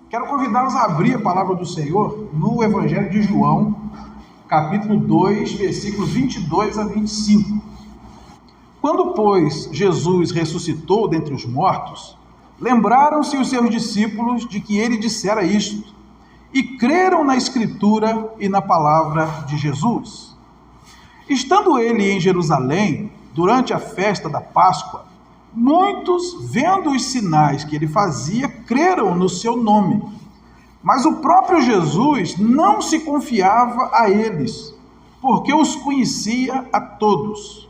Quero convidá-los a abrir a palavra do Senhor no Evangelho de João, capítulo 2, versículos 22 a 25. Quando, pois, Jesus ressuscitou dentre os mortos, lembraram-se os seus discípulos de que ele dissera isto, e creram na Escritura e na palavra de Jesus. Estando ele em Jerusalém, durante a festa da Páscoa, muitos, vendo os sinais que ele fazia, creram no seu nome. Mas o próprio Jesus não se confiava a eles, porque os conhecia a todos.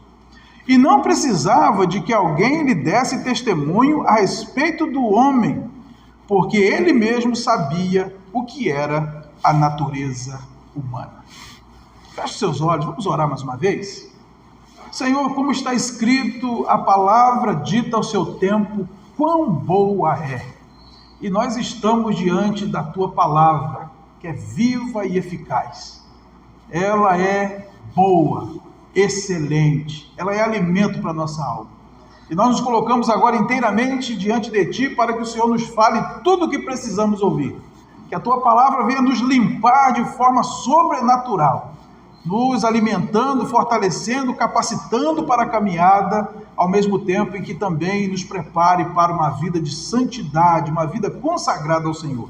E não precisava de que alguém lhe desse testemunho a respeito do homem, porque ele mesmo sabia o que era a natureza humana. Feche seus olhos, vamos orar mais uma vez? Senhor, como está escrito, a palavra dita ao seu tempo, quão boa é. E nós estamos diante da tua palavra, que é viva e eficaz. Ela é boa, excelente, ela é alimento para a nossa alma. E nós nos colocamos agora inteiramente diante de ti para que o Senhor nos fale tudo o que precisamos ouvir. Que a tua palavra venha nos limpar de forma sobrenatural, nos alimentando, fortalecendo, capacitando para a caminhada, ao mesmo tempo em que também nos prepare para uma vida de santidade, uma vida consagrada ao Senhor.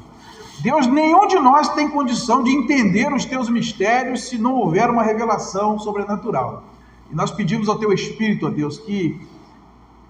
Deus, nenhum de nós tem condição de entender os teus mistérios se não houver uma revelação sobrenatural. E nós pedimos ao teu Espírito, ó Deus, que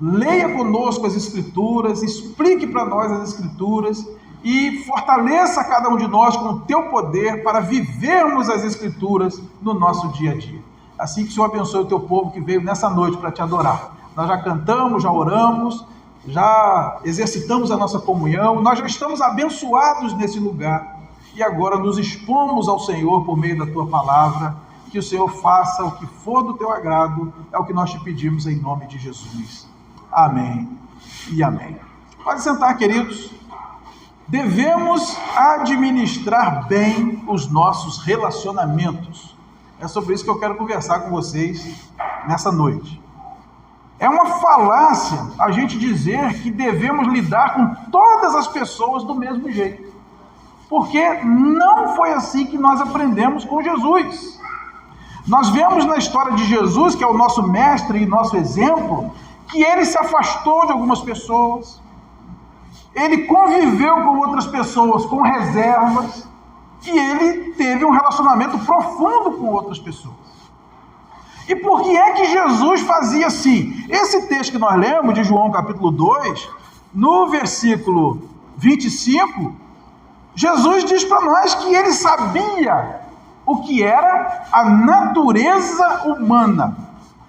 leia conosco as Escrituras, explique para nós as Escrituras e fortaleça cada um de nós com o teu poder para vivermos as Escrituras no nosso dia a dia. Assim que o Senhor abençoe o teu povo que veio nessa noite para te adorar. Nós já cantamos, já oramos, já exercitamos a nossa comunhão, nós já estamos abençoados nesse lugar e agora nos expomos ao Senhor por meio da tua palavra. Que o Senhor faça o que for do teu agrado, é o que nós te pedimos em nome de Jesus. Amém e amém. Pode sentar, queridos. Devemos administrar bem os nossos relacionamentos. É sobre isso que eu quero conversar com vocês nessa noite. É uma falácia a gente dizer que devemos lidar com todas as pessoas do mesmo jeito. Porque não foi assim que nós aprendemos com Jesus. Nós vemos na história de Jesus, que é o nosso mestre e nosso exemplo, que ele se afastou de algumas pessoas, ele conviveu com outras pessoas com reservas, e ele teve um relacionamento profundo com outras pessoas. E por que é que Jesus fazia assim? Esse texto que nós lemos de João capítulo 2, no versículo 25, Jesus diz para nós que ele sabia o que era a natureza humana.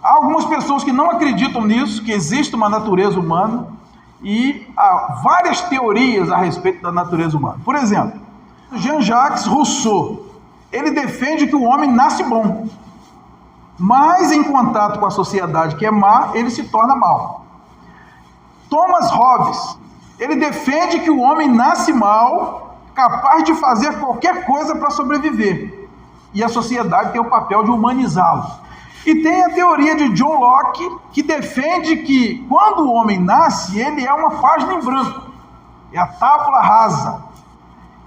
Há algumas pessoas que não acreditam nisso, que existe uma natureza humana, e há várias teorias a respeito da natureza humana. Por exemplo, Jean-Jacques Rousseau, ele defende que o homem nasce bom, mas em contato com a sociedade que é má, ele se torna mau. Thomas Hobbes, ele defende que o homem nasce mal, capaz de fazer qualquer coisa para sobreviver, e a sociedade tem o papel de humanizá-lo. E tem a teoria de John Locke, que defende que quando o homem nasce, ele é uma página em branco, é a tábula rasa.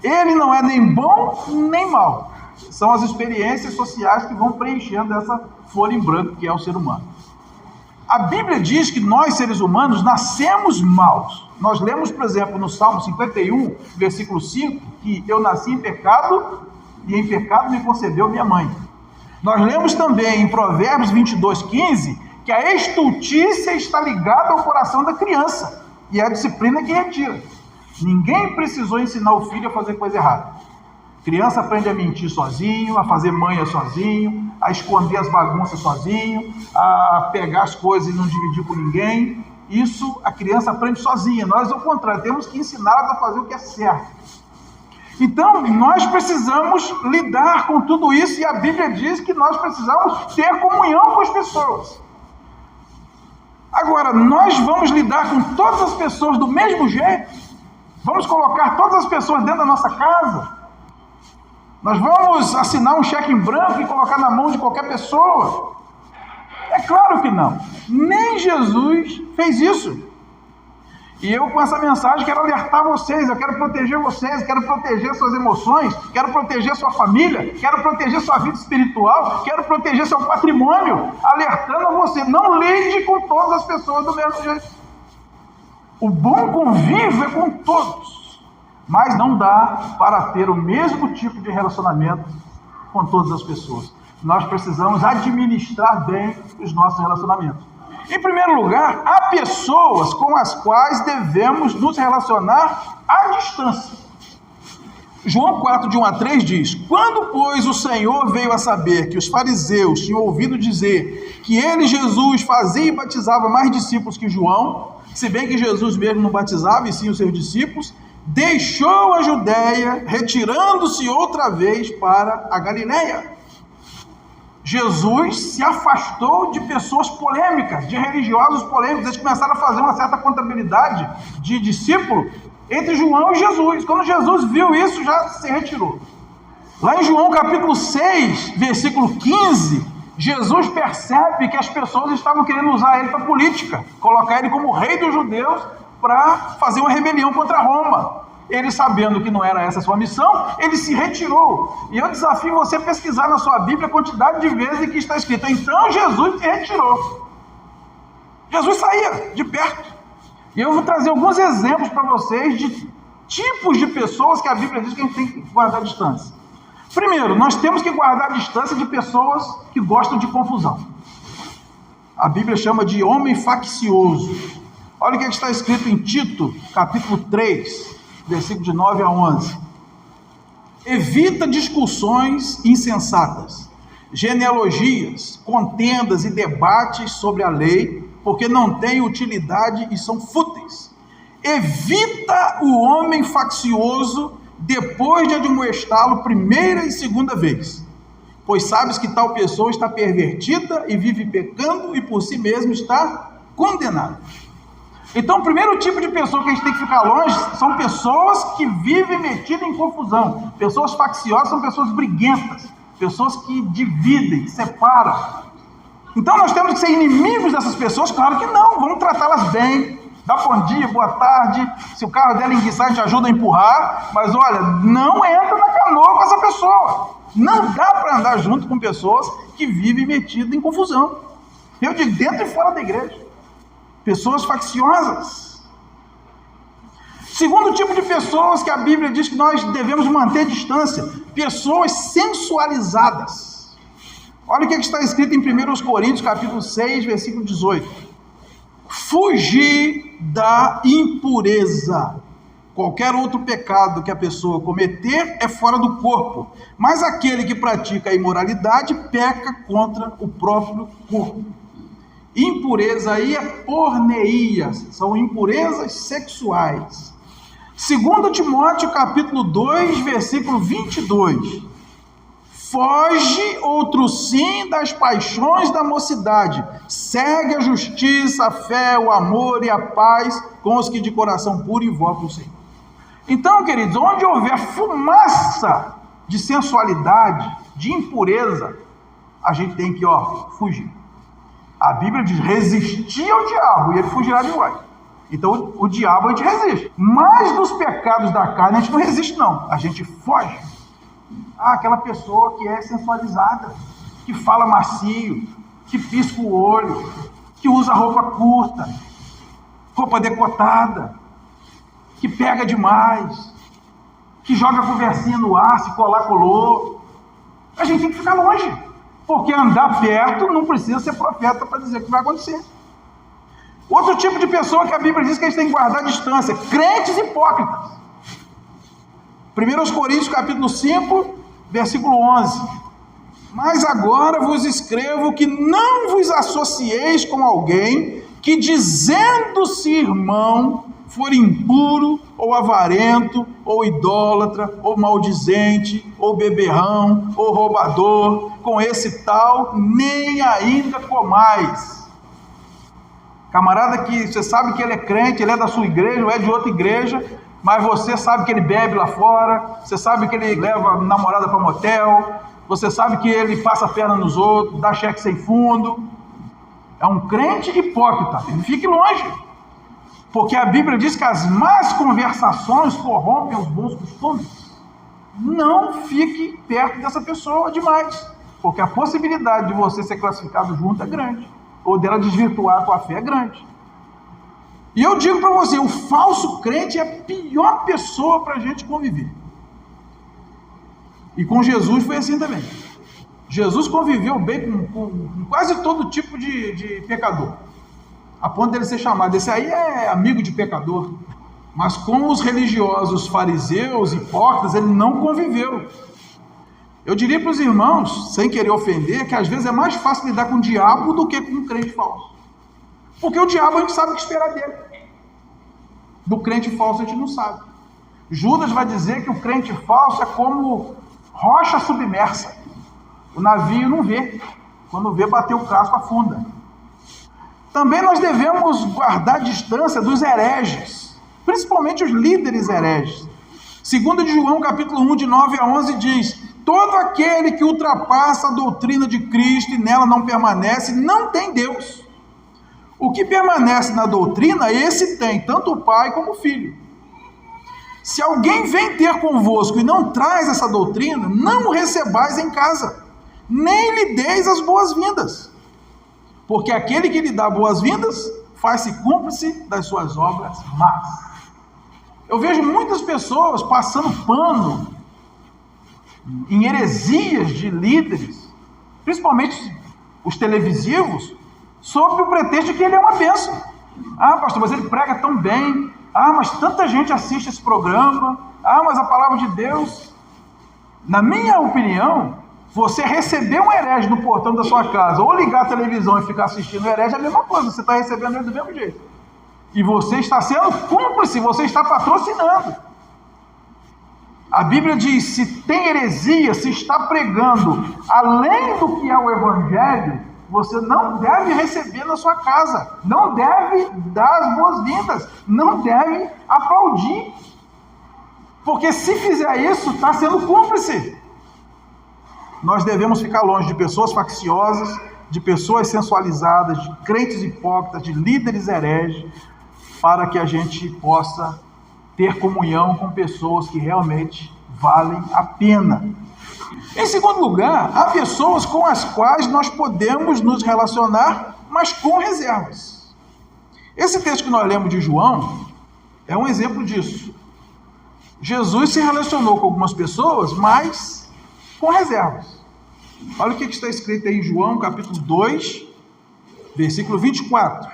Ele não é nem bom nem mal. São as experiências sociais que vão preenchendo essa folha em branco que é o ser humano. A Bíblia diz que nós, seres humanos, nascemos maus. Nós lemos, por exemplo, no Salmo 51, versículo 5, que eu nasci em pecado e em pecado me concebeu minha mãe. Nós lemos também em Provérbios 22:15 que a estultícia está ligada ao coração da criança e é a disciplina que retira. Ninguém precisou ensinar o filho a fazer coisa errada. Criança aprende a mentir sozinho, a fazer manha sozinho, a esconder as bagunças sozinho, a pegar as coisas e não dividir com ninguém. Isso a criança aprende sozinha. Nós, ao contrário, temos que ensiná-la a fazer o que é certo. Então, nós precisamos lidar com tudo isso, e a Bíblia diz que nós precisamos ter comunhão com as pessoas. Agora, nós vamos lidar com todas as pessoas do mesmo jeito? Vamos colocar todas as pessoas dentro da nossa casa? Nós vamos assinar um cheque em branco e colocar na mão de qualquer pessoa? É claro que não. Nem Jesus fez isso. E eu, com essa mensagem, quero alertar vocês, eu quero proteger vocês, quero proteger suas emoções, quero proteger sua família, quero proteger sua vida espiritual, quero proteger seu patrimônio, alertando a você, não lide com todas as pessoas do mesmo jeito. O bom convívio é com todos, mas não dá para ter o mesmo tipo de relacionamento com todas as pessoas. Nós precisamos administrar bem os nossos relacionamentos. Em primeiro lugar, há pessoas com as quais devemos nos relacionar à distância. João 4, de 1 a 3 diz: Quando, pois, o Senhor veio a saber que os fariseus tinham ouvido dizer que ele, Jesus, fazia e batizava mais discípulos que João, se bem que Jesus mesmo não batizava, e sim os seus discípulos, deixou a Judéia, retirando-se outra vez para a Galileia. Jesus se afastou de pessoas polêmicas, de religiosos polêmicos. Eles começaram a fazer uma certa contabilidade de discípulo entre João e Jesus. Quando Jesus viu isso, já se retirou. Lá em João capítulo 6, versículo 15, Jesus percebe que as pessoas estavam querendo usar ele para política, colocar ele como rei dos judeus para fazer uma rebelião contra Roma. Ele, sabendo que não era essa a sua missão, ele se retirou. E eu desafio você a pesquisar na sua Bíblia a quantidade de vezes em que está escrito: então Jesus se retirou. Jesus saía de perto. E eu vou trazer alguns exemplos para vocês de tipos de pessoas que a Bíblia diz que a gente tem que guardar distância. Primeiro, nós temos que guardar a distância de pessoas que gostam de confusão. A Bíblia chama de homem faccioso. Olha o que está escrito em Tito, capítulo 3, versículo de 9 a 11. Evita discussões insensatas, genealogias, contendas e debates sobre a lei, porque não têm utilidade e são fúteis. Evita o homem faccioso depois de admoestá-lo primeira e segunda vez, pois sabes que tal pessoa está pervertida e vive pecando e por si mesmo está condenada. Então, o primeiro tipo de pessoa que a gente tem que ficar longe são pessoas que vivem metidas em confusão. Pessoas facciosas são pessoas briguentas, pessoas que dividem, separam. Então, nós temos que ser inimigos dessas pessoas? Claro que não, vamos tratá-las bem, dá bom dia, boa tarde, se o carro dela enguiçar, a gente ajuda a empurrar, mas olha, não entra na canoa com essa pessoa. Não dá para andar junto com pessoas que vivem metidas em confusão. Eu digo, dentro e fora da igreja. Pessoas facciosas. Segundo tipo de pessoas que a Bíblia diz que nós devemos manter distância: pessoas sensualizadas. Olha o que está escrito em 1 Coríntios, capítulo 6, versículo 18. Fugir da impureza. Qualquer outro pecado que a pessoa cometer é fora do corpo, mas aquele que pratica a imoralidade peca contra o próprio corpo. Impureza aí é porneia, são impurezas sexuais. 2 Timóteo capítulo 2, versículo 22. Foge, outro sim, das paixões da mocidade. Segue a justiça, a fé, o amor e a paz com os que de coração puro invocam o Senhor. Então, queridos, onde houver fumaça de sensualidade, de impureza, a gente tem que, fugir. A Bíblia diz, resistir ao diabo e ele fugirá de vós. Então o diabo a gente resiste. Mas dos pecados da carne a gente não resiste não, a gente foge. Aquela pessoa que é sensualizada, que fala macio, que pisca o olho, que usa roupa curta, roupa decotada, que pega demais, que joga a conversinha no ar, se colar, colou. A gente tem que ficar longe. Porque andar perto não precisa ser profeta para dizer o que vai acontecer. Outro tipo de pessoa que a Bíblia diz que a gente tem que guardar a distância: crentes hipócritas. 1 Coríntios capítulo 5, versículo 11. Mas agora vos escrevo que não vos associeis com alguém que, dizendo-se irmão, for impuro, ou avarento, ou idólatra, ou maldizente, ou beberrão, ou roubador, com esse tal nem ainda comais. Camarada que você sabe que ele é crente, ele é da sua igreja, ou é de outra igreja, mas você sabe que ele bebe lá fora, você sabe que ele leva a namorada para motel, você sabe que ele passa a perna nos outros, dá cheque sem fundo. É um crente hipócrita, fique longe. Porque a Bíblia diz que as más conversações corrompem os bons costumes. Não fique perto dessa pessoa demais, porque a possibilidade de você ser classificado junto é grande, ou dela desvirtuar a tua fé é grande. E eu digo para você, o falso crente é a pior pessoa para a gente conviver. E com Jesus foi assim também. Jesus conviveu bem com quase todo tipo de pecador, a ponto dele ser chamado, esse aí é amigo de pecador. Mas com os religiosos, fariseus, hipócritas, ele não conviveu. Eu diria para os irmãos, sem querer ofender, que às vezes é mais fácil lidar com o diabo do que com um crente falso. Porque o diabo a gente sabe o que esperar dele. Do crente falso a gente não sabe. Judas vai dizer que o crente falso é como rocha submersa. O navio não vê. Quando vê, bateu o casco, afunda. Também nós devemos guardar distância dos hereges, principalmente os líderes hereges. 2 João, capítulo 1, de 9 a 11, diz: todo aquele que ultrapassa a doutrina de Cristo e nela não permanece, não tem Deus. O que permanece na doutrina, esse tem, tanto o Pai como o Filho. Se alguém vem ter convosco e não traz essa doutrina, não o recebais em casa, nem lhe deis as boas-vindas. Porque aquele que lhe dá boas-vindas, faz-se cúmplice das suas obras más. Eu vejo muitas pessoas passando pano em heresias de líderes, principalmente os televisivos, sob o pretexto de que ele é uma bênção. Ah, pastor, mas ele prega tão bem. Ah, mas tanta gente assiste esse programa. Ah, mas a palavra de Deus... Na minha opinião, você receber um herege no portão da sua casa, ou ligar a televisão e ficar assistindo o herege, é a mesma coisa. Você está recebendo ele do mesmo jeito. E você está sendo cúmplice, você está patrocinando. A Bíblia diz, se tem heresia, se está pregando além do que é o Evangelho, você não deve receber na sua casa, não deve dar as boas-vindas, não deve aplaudir. Porque se fizer isso, está sendo cúmplice. Nós devemos ficar longe de pessoas facciosas, de pessoas sensualizadas, de crentes hipócritas, de líderes hereges, para que a gente possa ter comunhão com pessoas que realmente valem a pena. Em segundo lugar, há pessoas com as quais nós podemos nos relacionar, mas com reservas. Esse texto que nós lemos de João é um exemplo disso. Jesus se relacionou com algumas pessoas, mas com reservas. Olha o que está escrito aí em João, capítulo 2, versículo 24.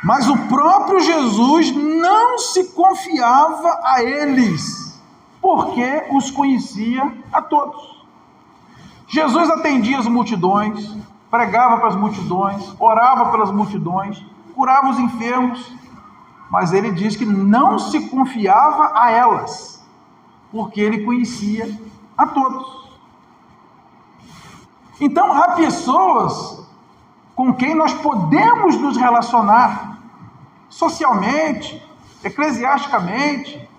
Mas o próprio Jesus não se confiava a eles, porque os conhecia a todos. Jesus atendia as multidões, pregava para as multidões, orava pelas multidões, curava os enfermos, mas ele diz que não se confiava a elas, porque ele conhecia a todos. Então, há pessoas com quem nós podemos nos relacionar socialmente, eclesiasticamente,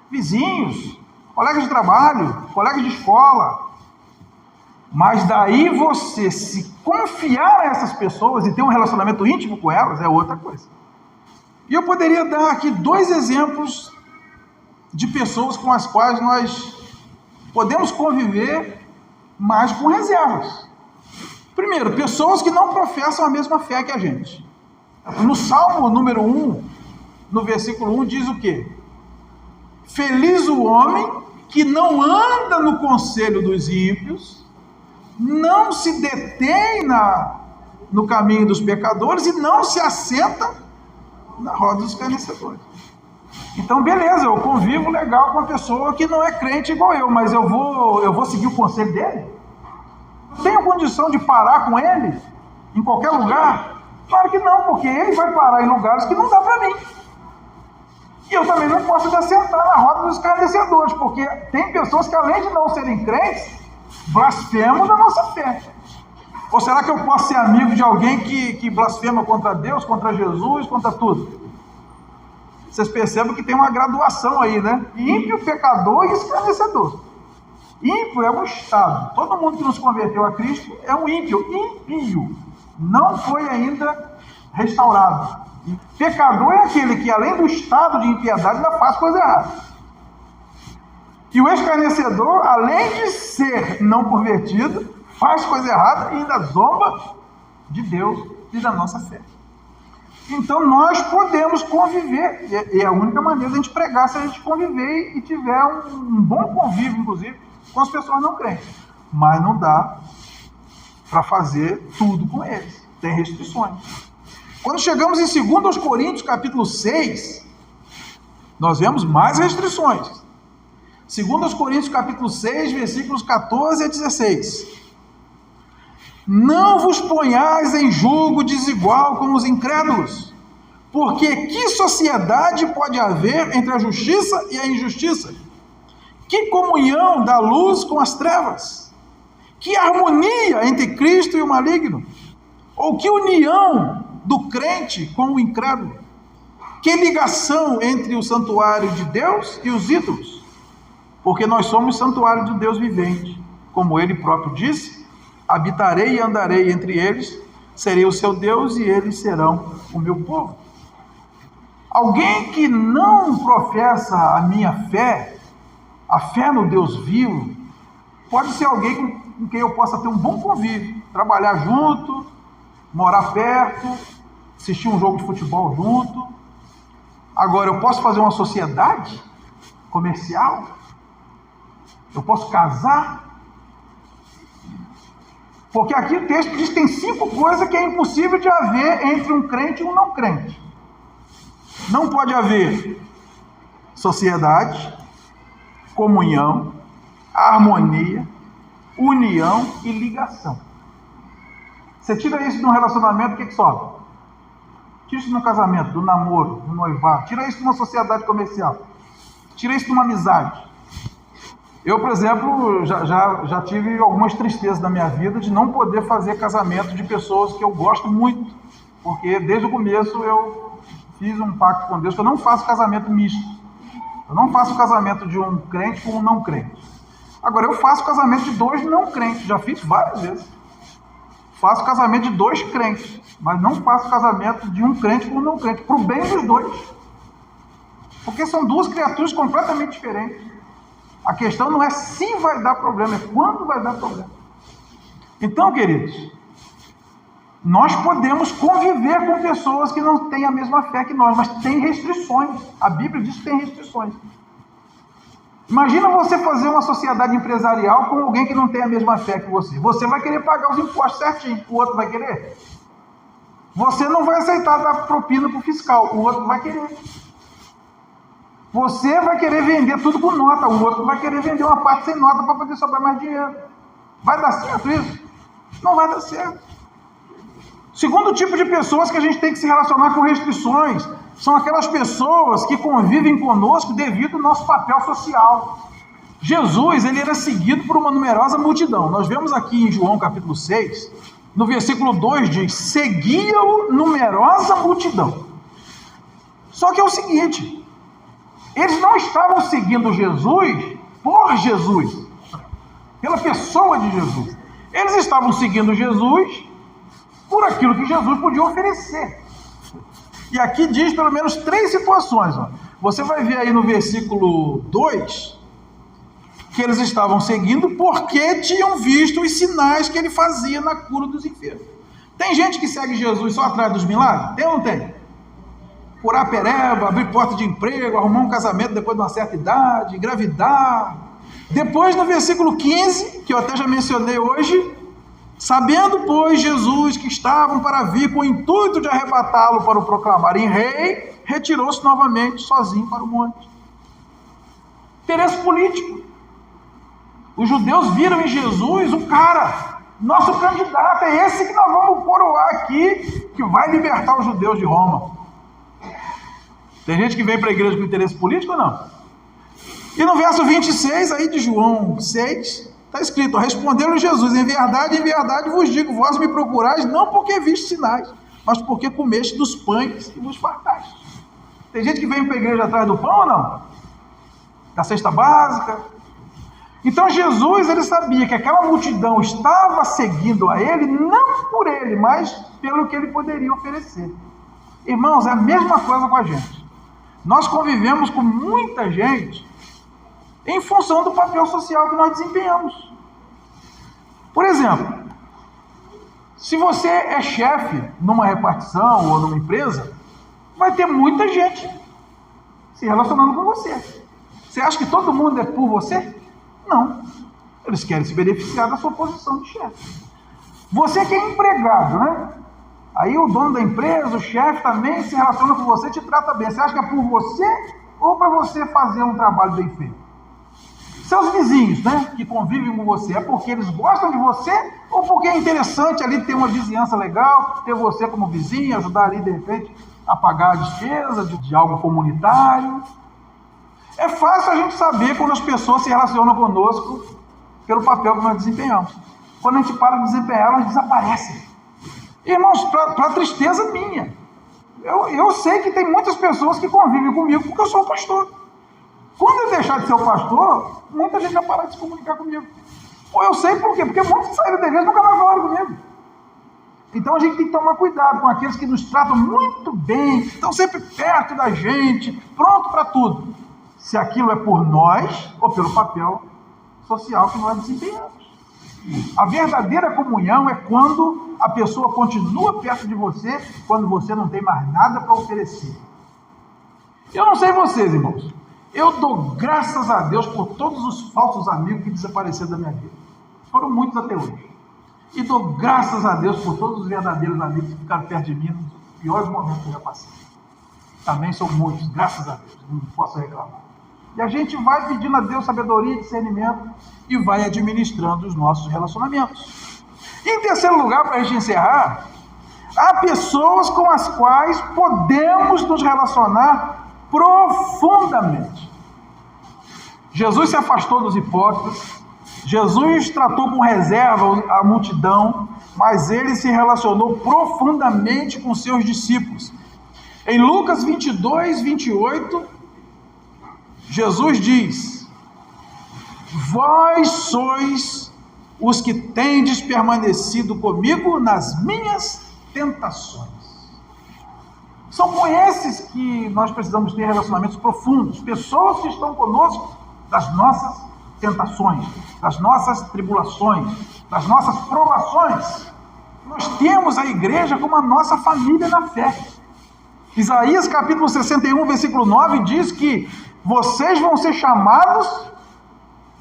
vizinhos, colegas de trabalho, colegas de escola. Mas daí você se confiar a essas pessoas e ter um relacionamento íntimo com elas é outra coisa. E eu poderia dar aqui 2 exemplos de pessoas com as quais nós podemos conviver, mas com reservas. Primeiro, pessoas que não professam a mesma fé que a gente. No Salmo número 1, no versículo 1, diz o quê? Feliz o homem que não anda no conselho dos ímpios, não se detém no caminho dos pecadores e não se assenta na roda dos escarnecedores. Então, beleza, eu convivo legal com uma pessoa que não é crente igual eu, mas eu vou seguir o conselho dele? Tenho condição de parar com ele em qualquer lugar? Claro que não, porque ele vai parar em lugares que não dá para mim. E eu também não posso me assentar na roda dos escarnecedores, porque tem pessoas que, além de não serem crentes, blasfemam da nossa fé. Ou será que eu posso ser amigo de alguém que blasfema contra Deus, contra Jesus, contra tudo? Vocês percebem que tem uma graduação aí, né? Ímpio, pecador e escarnecedor. Ímpio é um estado. Todo mundo que nos converteu a Cristo é um ímpio. Impio. Não foi ainda restaurado. Pecador é aquele que, além do estado de impiedade, ainda faz coisa errada. E o escarnecedor, além de ser não convertido, faz coisa errada e ainda zomba de Deus e da nossa fé. Então nós podemos conviver, e é a única maneira de a gente pregar se a gente conviver e tiver um bom convívio, inclusive, com as pessoas não crentes. Mas não dá para fazer tudo com eles, tem restrições. Quando chegamos em 2 Coríntios, capítulo 6, nós vemos mais restrições. 2 Coríntios, capítulo 6, versículos 14 a 16. Não vos ponhais em julgo desigual com os incrédulos, porque que sociedade pode haver entre a justiça e a injustiça? Que comunhão da luz com as trevas? Que harmonia entre Cristo e o maligno? Ou que união do crente com o incrédulo? Que ligação entre o santuário de Deus e os ídolos? Porque nós somos santuário de Deus vivente, como ele próprio disse: habitarei e andarei entre eles, serei o seu Deus e eles serão o meu povo. Alguém que não professa a minha fé, a fé no Deus vivo, pode ser alguém com quem eu possa ter um bom convívio, trabalhar junto, morar perto, assistir um jogo de futebol junto. Agora, eu posso fazer uma sociedade comercial? Eu posso casar? Porque aqui o texto diz que tem 5 coisas que é impossível de haver entre um crente e um não crente. Não pode haver sociedade, comunhão, harmonia, união e ligação. Você tira isso de um relacionamento, o que sobra? Tira isso de um casamento, do namoro, do noivado. Tira isso de uma sociedade comercial. Tira isso de uma amizade. Eu, por exemplo, já tive algumas tristezas na minha vida de não poder fazer casamento de pessoas que eu gosto muito, porque desde o começo eu fiz um pacto com Deus que eu não faço casamento misto. Eu não faço casamento de um crente com um não crente. Agora, eu faço casamento de 2 não crentes, já fiz várias vezes. Faço casamento de 2 crentes, mas não faço casamento de um crente com um não crente, para o bem dos 2. Porque são 2 criaturas completamente diferentes. A questão não é se vai dar problema, é quando vai dar problema. Então, queridos, nós podemos conviver com pessoas que não têm a mesma fé que nós, mas tem restrições. A Bíblia diz que tem restrições. Imagina você fazer uma sociedade empresarial com alguém que não tem a mesma fé que você. Você vai querer pagar os impostos certinho, o outro vai querer. Você não vai aceitar dar propina para o fiscal, o outro vai querer. Você vai querer vender tudo com nota, o outro vai querer vender uma parte sem nota para poder sobrar mais dinheiro. Vai dar certo isso? Não vai dar certo. Segundo tipo de pessoas que a gente tem que se relacionar com restrições são aquelas pessoas que convivem conosco devido ao nosso papel social. Jesus, ele era seguido por uma numerosa multidão. Nós vemos aqui em João capítulo 6, no versículo 2 diz: seguia-o numerosa multidão. Só que é o seguinte, eles não estavam seguindo Jesus por Jesus, pela pessoa de Jesus. Eles estavam seguindo Jesus por aquilo que Jesus podia oferecer. E aqui diz pelo menos 3 situações. Você vai ver aí no versículo 2 que eles estavam seguindo porque tinham visto os sinais que ele fazia na cura dos enfermos. Tem gente que segue Jesus só atrás dos milagres? Tem ou não tem? Curar pereba, abrir porta de emprego, arrumar um casamento depois de uma certa idade, engravidar. Depois, no versículo 15, que eu até já mencionei hoje: sabendo, pois, Jesus que estavam para vir com o intuito de arrebatá-lo para o proclamarem rei, retirou-se novamente sozinho para o monte. Interesse político. Os judeus viram em Jesus um cara, nosso candidato, é esse que nós vamos coroar aqui, que vai libertar os judeus de Roma. Tem gente que vem para a igreja com interesse político ou não? E no verso 26 aí de João 6, está escrito: respondeu-lhe Jesus: em verdade vos digo, vós me procurais não porque viste sinais, mas porque comeste dos pães e vos fartaste. Tem gente que vem para a igreja atrás do pão ou não? Da cesta básica. Então Jesus, ele sabia que aquela multidão estava seguindo a ele, não por ele, mas pelo que ele poderia oferecer. Irmãos, é a mesma coisa com a gente. Nós convivemos com muita gente em função do papel social que nós desempenhamos. Por exemplo, se você é chefe numa repartição ou numa empresa, vai ter muita gente se relacionando com você. Você acha que todo mundo é por você? Não. Eles querem se beneficiar da sua posição de chefe. Você que é empregado, né? Aí o dono da empresa, o chefe também se relaciona com você, te trata bem. Você acha que é por você ou para você fazer um trabalho bem feito? Seus vizinhos, né, que convivem com você, é porque eles gostam de você ou porque é interessante ali ter uma vizinhança legal, ter você como vizinho, ajudar ali de repente a pagar a despesa de algo comunitário? É fácil a gente saber quando as pessoas se relacionam conosco pelo papel que nós desempenhamos. Quando a gente para de desempenhar, elas desaparecem. Irmãos, para tristeza minha, eu sei que tem muitas pessoas que convivem comigo porque eu sou o pastor. Quando eu deixar de ser o pastor, muita gente vai parar de se comunicar comigo. Ou eu sei por quê? Porque muitos que saíram da igreja nunca mais falaram comigo. Então a gente tem que tomar cuidado com aqueles que nos tratam muito bem, estão sempre perto da gente, pronto para tudo. Se aquilo é por nós ou pelo papel social que nós desempenhamos. A verdadeira comunhão é quando a pessoa continua perto de você, quando você não tem mais nada para oferecer. Eu não sei vocês, irmãos. Eu dou graças a Deus por todos os falsos amigos que desapareceram da minha vida. Foram muitos até hoje. E dou graças a Deus por todos os verdadeiros amigos que ficaram perto de mim nos piores momentos que eu já passei. Também são muitos, graças a Deus. Não posso reclamar. E a gente vai pedindo a Deus sabedoria e discernimento e vai administrando os nossos relacionamentos. Em terceiro lugar, para a gente encerrar, há pessoas com as quais podemos nos relacionar profundamente. Jesus se afastou dos hipócritas, Jesus tratou com reserva a multidão, mas ele se relacionou profundamente com seus discípulos. Em Lucas 22, 28, Jesus diz: vós sois os que tendes permanecido comigo nas minhas tentações. São com esses que nós precisamos ter relacionamentos profundos, pessoas que estão conosco das nossas tentações, das nossas tribulações, das nossas provações. Nós temos a igreja como a nossa família na fé. Isaías capítulo 61, versículo 9 diz que vocês vão ser chamados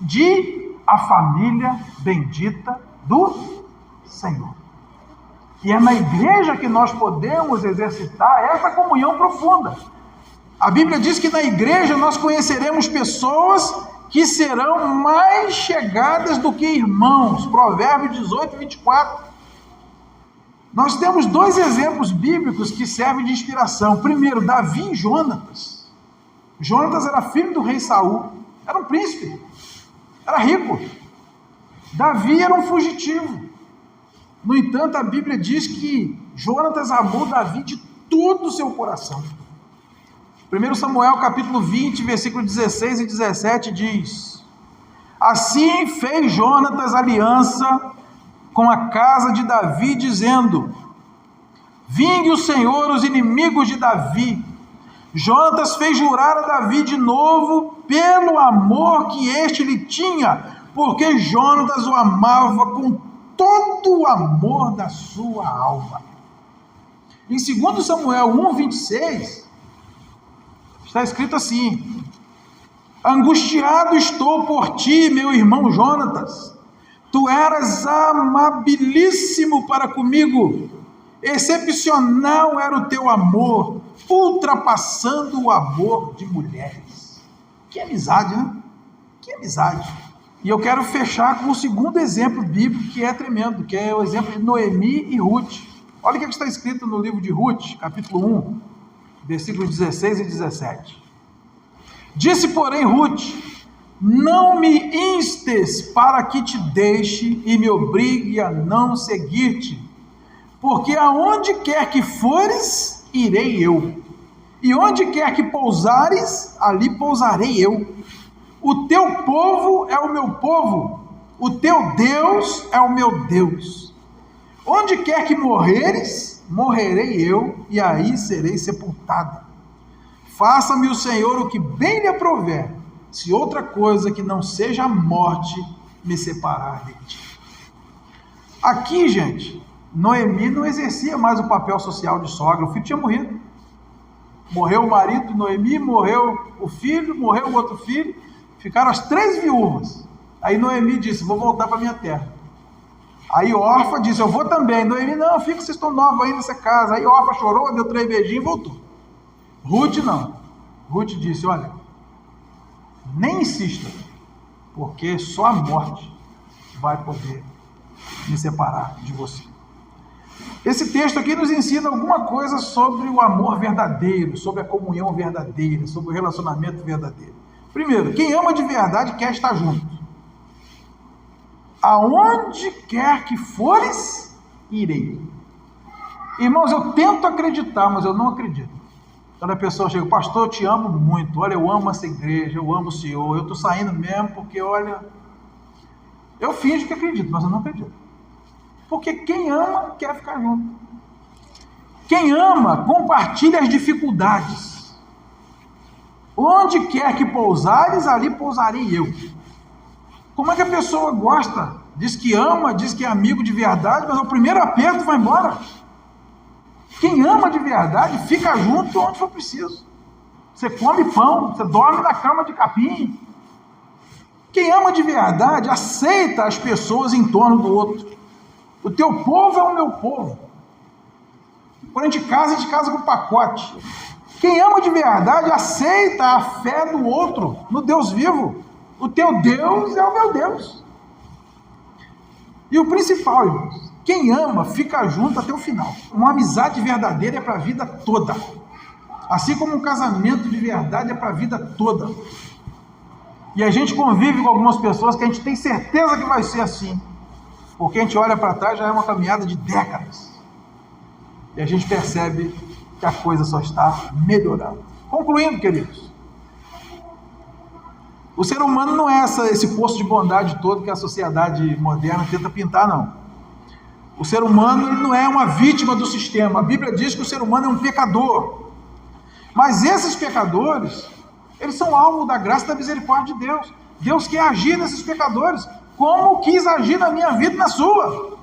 de a família bendita do Senhor. E é na igreja que nós podemos exercitar essa comunhão profunda. A Bíblia diz que na igreja nós conheceremos pessoas que serão mais chegadas do que irmãos. Provérbios 18, 24. Nós temos dois exemplos bíblicos que servem de inspiração. Primeiro, Davi e Jonatas. Jonatas era filho do rei Saul, era um príncipe, era rico. Davi era um fugitivo. No entanto, a Bíblia diz que Jonatas amou Davi de todo o seu coração. 1 Samuel capítulo 20, versículo 16 e 17 diz: assim fez Jonatas aliança com a casa de Davi, dizendo: vingue o Senhor os inimigos de Davi. Jonatas fez jurar a Davi de novo pelo amor que este lhe tinha, porque Jonatas o amava com todo o amor da sua alma. Em 2 Samuel 1, 26, está escrito assim: angustiado estou por ti, meu irmão Jonatas, tu eras amabilíssimo para comigo, excepcional era o teu amor, ultrapassando o amor de mulheres. Que amizade, né? Que amizade. E eu quero fechar com o segundo exemplo bíblico que é tremendo, que é o exemplo de Noemi e Ruth. Olha o que está escrito no livro de Ruth, capítulo 1, versículos 16 e 17. Disse, porém, Ruth: não me instes para que te deixe e me obrigue a não seguir-te, porque aonde quer que fores, irei eu, e onde quer que pousares, ali pousarei eu. O teu povo é o meu povo, o teu Deus é o meu Deus. Onde quer que morreres, morrerei eu, e aí serei sepultada. Faça-me o Senhor o que bem lhe aprouver, se outra coisa que não seja a morte me separar de ti. Aqui, gente, Noemi não exercia mais o papel social de sogra, o filho tinha morrido. Morreu o marido de Noemi, morreu o filho, morreu o outro filho, ficaram as 3 viúvas. Aí Noemi disse, vou voltar para minha terra. Aí Orfa disse, eu vou também. Noemi, não, fica, vocês estão novos aí nessa casa. Aí Orfa chorou, deu 3 beijinhos e voltou. Ruth não. Ruth disse, olha, nem insista, porque só a morte vai poder me separar de você. Esse texto aqui nos ensina alguma coisa sobre o amor verdadeiro, sobre a comunhão verdadeira, sobre o relacionamento verdadeiro. Primeiro, quem ama de verdade quer estar junto. Aonde quer que fores, irei. Irmãos, eu tento acreditar, mas eu não acredito. Quando a pessoa chega, pastor, eu te amo muito, olha, eu amo essa igreja, eu amo o Senhor, eu estou saindo mesmo porque, olha, eu finjo que acredito, mas eu não acredito. Porque quem ama quer ficar junto. Quem ama compartilha as dificuldades. Onde quer que pousares, ali pousarei eu. Como é que a pessoa gosta? Diz que ama, diz que é amigo de verdade, mas ao primeiro aperto vai embora. Quem ama de verdade fica junto onde for preciso. Você come pão, você dorme na cama de capim. Quem ama de verdade aceita as pessoas em torno do outro. O teu povo é o meu povo. Quando a gente casa com pacote. Quem ama de verdade aceita a fé do outro, no Deus vivo. O teu Deus é o meu Deus. E o principal, irmãos, quem ama fica junto até o final. Uma amizade verdadeira é para a vida toda. Assim como um casamento de verdade é para a vida toda. E a gente convive com algumas pessoas que a gente tem certeza que vai ser assim. Porque a gente olha para trás, já é uma caminhada de décadas. E a gente percebe que a coisa só está melhorando. Concluindo, queridos. O ser humano não é esse poço de bondade todo que a sociedade moderna tenta pintar, não. O ser humano ele não é uma vítima do sistema. A Bíblia diz que o ser humano é um pecador. Mas esses pecadores, eles são alvo da graça e da misericórdia de Deus. Deus quer agir nesses pecadores, como quis agir na minha vida e na sua.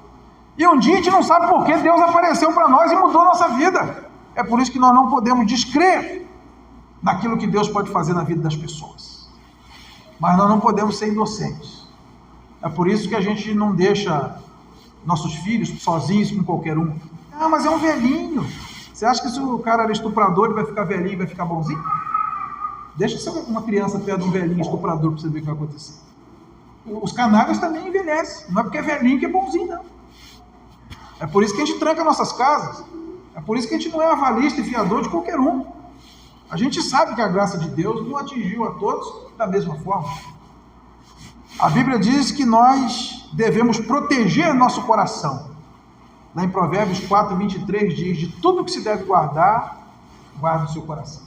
E um dia a gente não sabe por que Deus apareceu para nós e mudou a nossa vida. É por isso que nós não podemos descrer naquilo que Deus pode fazer na vida das pessoas. Mas nós não podemos ser inocentes. É por isso que a gente não deixa nossos filhos sozinhos com qualquer um. Ah, mas é um velhinho. Você acha que se o cara era estuprador, ele vai ficar velhinho e vai ficar bonzinho? Deixa ser uma criança perto de um velhinho estuprador para você ver o que vai acontecer. Os canalhas também envelhecem. Não é porque é velhinho que é bonzinho, não. É por isso que a gente tranca nossas casas. É por isso que a gente não é avalista e fiador de qualquer um. A gente sabe que a graça de Deus não atingiu a todos da mesma forma. A Bíblia diz que nós devemos proteger nosso coração. Lá em Provérbios 4, 23 diz, de tudo que se deve guardar, guarda o seu coração.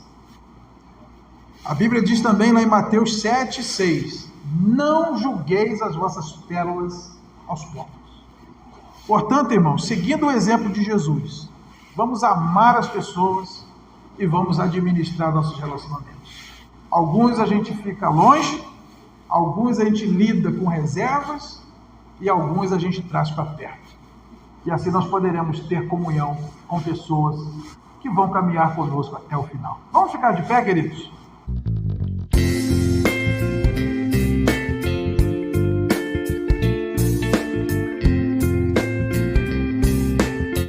A Bíblia diz também lá em Mateus 7, 6, não julgueis as vossas pérolas aos povos. Portanto, irmãos, seguindo o exemplo de Jesus, vamos amar as pessoas e vamos administrar nossos relacionamentos. Alguns a gente fica longe, alguns a gente lida com reservas e alguns a gente traz para perto. E assim nós poderemos ter comunhão com pessoas que vão caminhar conosco até o final. Vamos ficar de pé, queridos?